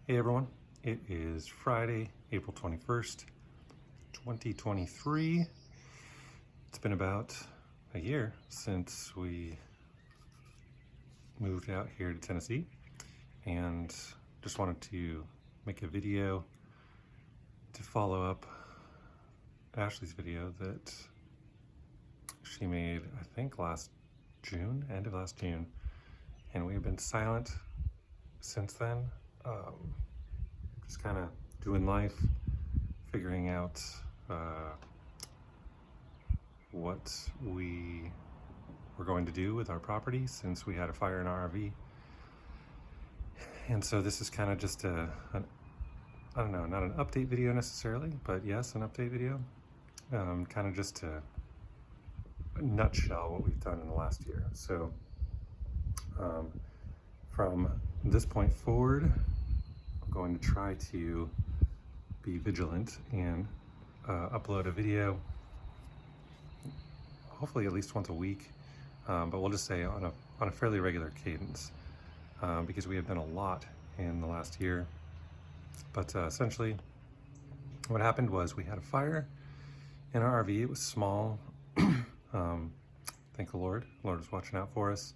Hey everyone, it is Friday, April 21st, 2023. It's been about a year since we moved out here to Tennessee, and just wanted to make a video to follow up Ashley's video that she made, I think last June, end of last June, and we have been silent since then. Just kind of doing life, figuring out what we were going to do with our property since we had a fire in our RV. And so this is kind of just I don't know, not an update video necessarily, but yes, an update video. Kind of just to nutshell what we've done in the last year. So from this point forward, I'm going to try to be vigilant and upload a video, hopefully at least once a week, but we'll just say on a fairly regular cadence, because we have done a lot in the last year. But essentially, what happened was we had a fire in our RV. It was small. Thank the Lord. The Lord was watching out for us.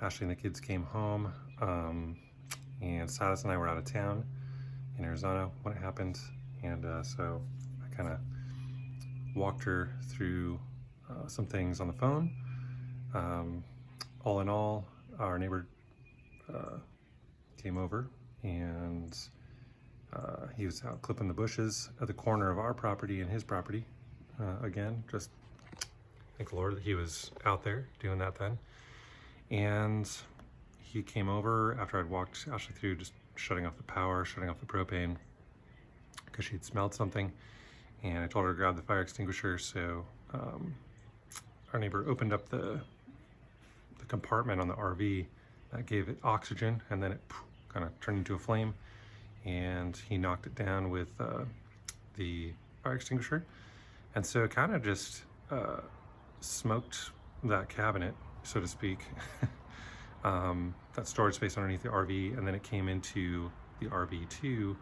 Ashley and the kids came home, and Silas and I were out of town in Arizona when it happened, and so I kind of walked her through some things on the phone. All in all, our neighbor came over, and he was out clipping the bushes at the corner of our property and his property. Again, just thank the Lord that he was out there doing that then. And he came over after I'd walked Ashley through just shutting off the power, shutting off the propane, because she'd smelled something. And I told her to grab the fire extinguisher. So our neighbor opened up the compartment on the RV that gave it oxygen, and then it kind of turned into a flame. And he knocked it down with the fire extinguisher. And so it kind of just smoked that cabinet, so to speak, that storage space underneath the RV, and then it came into the RV too,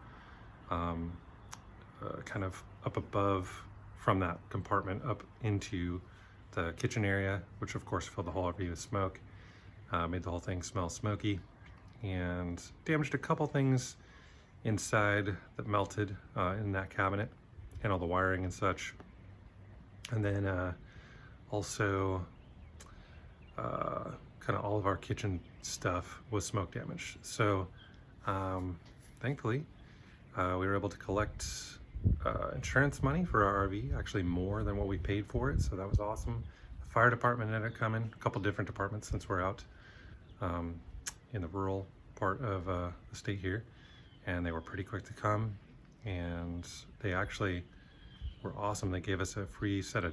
kind of up above from that compartment up into the kitchen area, which of course filled the whole RV with smoke, made the whole thing smell smoky, and damaged a couple things inside that melted in that cabinet, and all the wiring and such. And then also kind of all of our kitchen stuff was smoke damaged. So thankfully we were able to collect insurance money for our RV, actually more than what we paid for it, so that was awesome. The fire department ended up coming, a couple different departments since we're out in the rural part of the state here, and they were pretty quick to come, and they actually were awesome. They gave us a free set of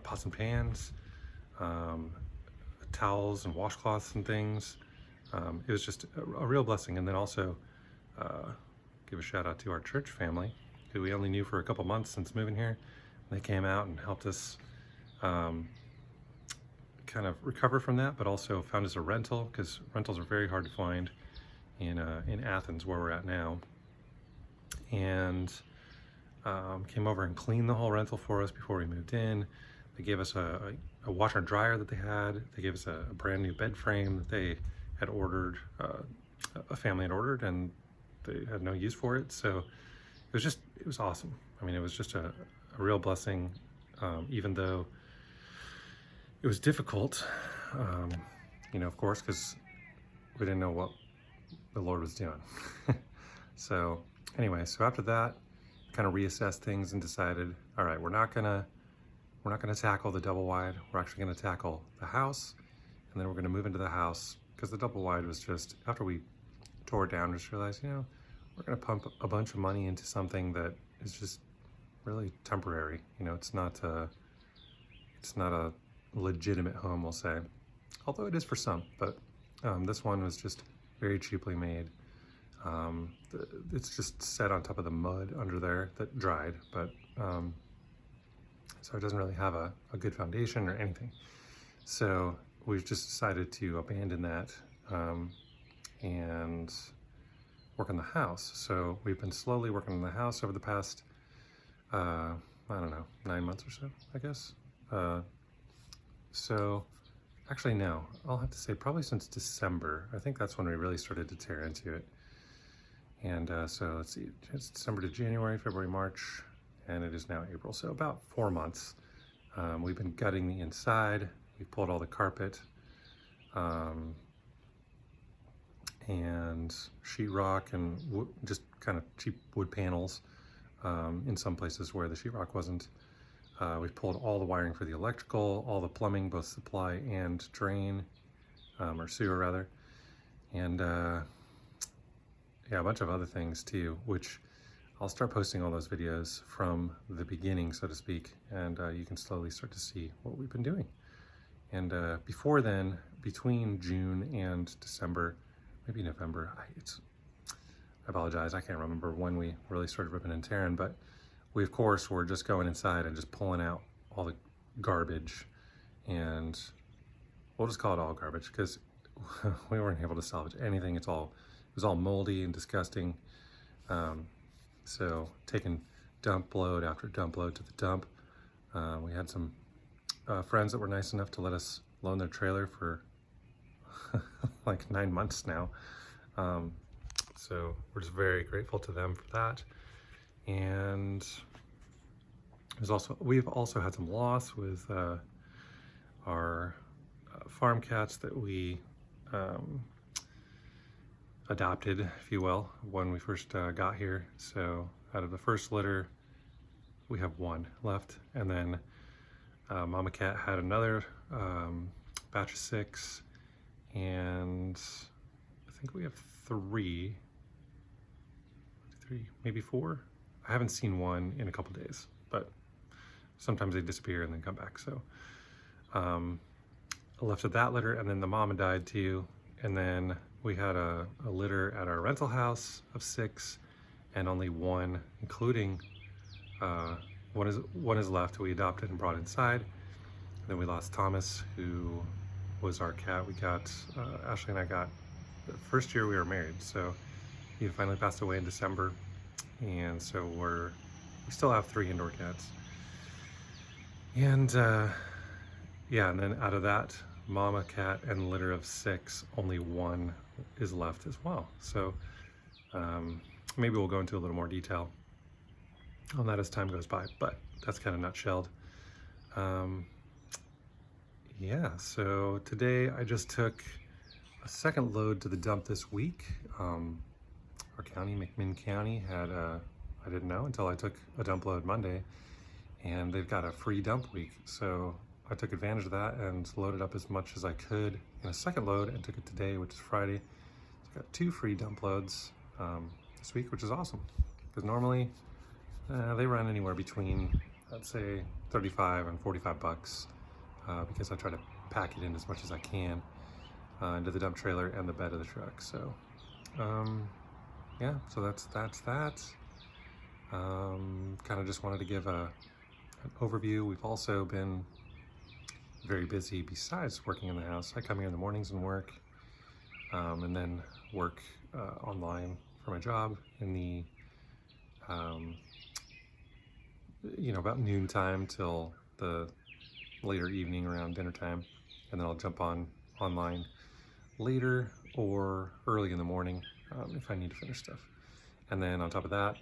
pots and pans, towels and washcloths and things. It was just a real blessing. And then also give a shout out to our church family, who we only knew for a couple months since moving here. They came out and helped us kind of recover from that, but also found us a rental, because rentals are very hard to find in Athens, where we're at now. And came over and cleaned the whole rental for us before we moved in. They gave us a washer and dryer that they had. They gave us a brand new bed frame that they had ordered, a family had ordered, and they had no use for it. So it was awesome. I mean, it was just a real blessing, even though it was difficult, of course, because we didn't know what the Lord was doing. So anyway, so after that, kind of reassessed things and decided, all right, we're not gonna tackle the double wide. We're actually gonna tackle the house, and then we're gonna move into the house, because the double wide was just, after we tore it down, just realized, we're gonna pump a bunch of money into something that is just really temporary. It's not a legitimate home, we'll say, although it is for some. But this one was just very cheaply made. It's just set on top of the mud under there that dried, but so it doesn't really have a good foundation or anything. So we've just decided to abandon that, and work on the house. So we've been slowly working on the house over the past, I don't know, 9 months or so, I guess. So actually no, I'll have to say probably since December. I think that's when we really started to tear into it. And so let's see, it's December to January, February, March, and it is now April. So about 4 months. We've been gutting the inside. We pulled all the carpet and sheetrock and just kind of cheap wood panels in some places where the sheetrock wasn't. We've pulled all the wiring for the electrical, all the plumbing, both supply and drain, or sewer rather, and yeah, a bunch of other things too, which I'll start posting all those videos from the beginning, so to speak, and you can slowly start to see what we've been doing. And before then, between June and December, maybe November, I apologize, I can't remember when we really started ripping and tearing, but we of course were just going inside and just pulling out all the garbage, and we'll just call it all garbage because we weren't able to salvage anything. It was all moldy and disgusting. So taking dump load after dump load to the dump. We had some friends that were nice enough to let us loan their trailer for like 9 months now. So we're just very grateful to them for that. And we've also had some loss with our farm cats that we adopted, if you will, when we first got here. So out of the first litter, we have 1 left, and then Mama Cat had another batch of 6, and I think we have 3, maybe 4. I haven't seen 1 in a couple days, but sometimes they disappear and then come back. So I left of that litter, and then the mama died too, and then we had a litter at our rental house of 6, and only 1, including one is left, who we adopted and brought inside. And then we lost Thomas, who was our cat. We got, Ashley and I got the first year we were married. So he finally passed away in December. And so we still have 3 indoor cats. And yeah, and then out of that mama cat and litter of 6, only 1 is left as well. So maybe we'll go into a little more detail on that as time goes by, but that's kind of nutshelled. Yeah, so today I just took a second load to the dump this week. Our county, McMinn County, had I didn't know until I took a dump load Monday, and they've got a free dump week. So I took advantage of that and loaded up as much as I could in a second load and took it today, which is Friday. So I got 2 free dump loads this week, which is awesome, because normally they run anywhere between, I'd say, 35 and 45 bucks, because I try to pack it in as much as I can into the dump trailer and the bed of the truck. So yeah, so that's that. Kind of just wanted to give an overview. We've also been very busy besides working in the house. I come here in the mornings and work, and then work online for my job in the about noontime till the later evening around dinner time, and then I'll jump online later or early in the morning if I need to finish stuff. And then on top of that,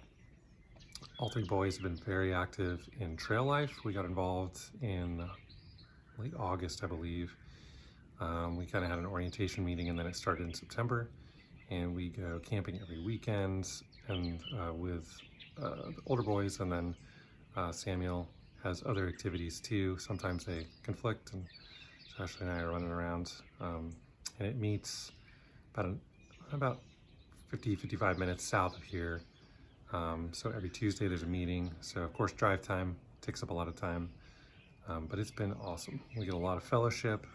all 3 boys have been very active in trail life. We got involved in late August, I believe. We kind of had an orientation meeting, and then it started in September, and we go camping every weekend and with the older boys, and then Samuel has other activities too. Sometimes they conflict, and so Ashley and I are running around, and it meets about 50-55 minutes south of here. So every Tuesday there's a meeting. So of course drive time takes up a lot of time, but it's been awesome. We get a lot of fellowship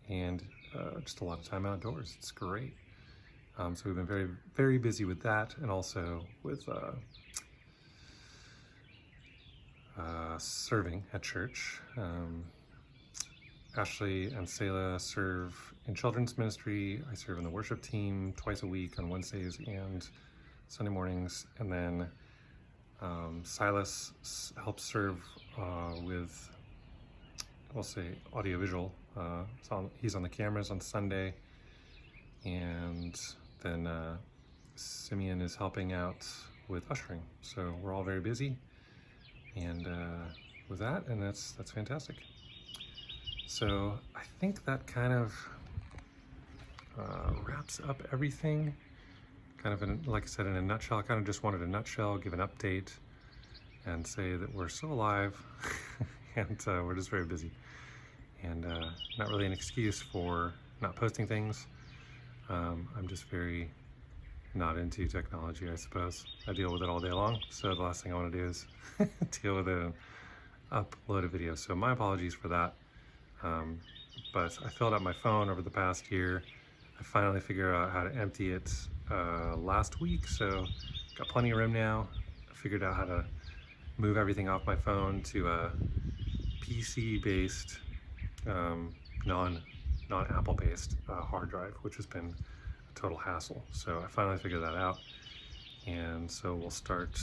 and just a lot of time outdoors. It's great. So we've been very, very busy with that, and also with serving at church. Ashley and Selah serve in children's ministry. I serve in the worship team twice a week on Wednesdays and Sunday mornings. And then Silas helps serve with, we'll say, audiovisual. He's on the cameras on Sunday. And then Simeon is helping out with ushering. So we're all very busy. And with that, and that's fantastic. So I think that kind of wraps up everything. Kind of, like I said, in a nutshell. I kind of just wanted a nutshell, give an update, and say that we're still alive, and we're just very busy. And not really an excuse for not posting things. I'm just very not into technology, I suppose. I deal with it all day long, so the last thing I want to do is deal with it and upload a video. So my apologies for that. But I filled up my phone over the past year. I finally figured out how to empty it last week, so got plenty of room now. I figured out how to move everything off my phone to a PC-based, non-Apple-based hard drive, which has been a total hassle. So I finally figured that out, and so we'll start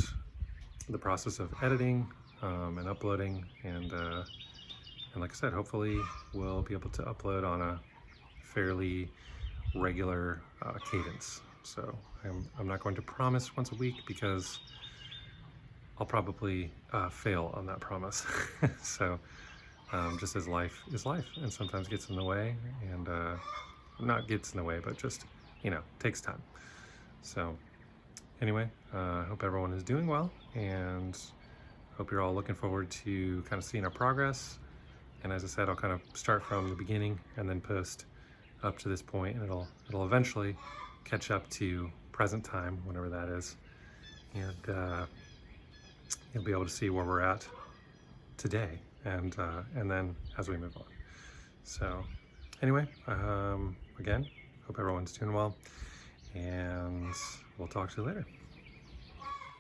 the process of editing and uploading, and like I said, hopefully we'll be able to upload on a fairly regular cadence. So I'm not going to promise once a week because I'll probably fail on that promise. So just as life is life, and sometimes gets in the way, and not gets in the way, but just, takes time. So anyway, I hope everyone is doing well, and hope you're all looking forward to kind of seeing our progress. And as I said, I'll kind of start from the beginning and then post up to this point, and it'll eventually catch up to present time, whenever that is. And you'll be able to see where we're at today, and then as we move on. So anyway, again, hope everyone's doing well, and we'll talk to you later.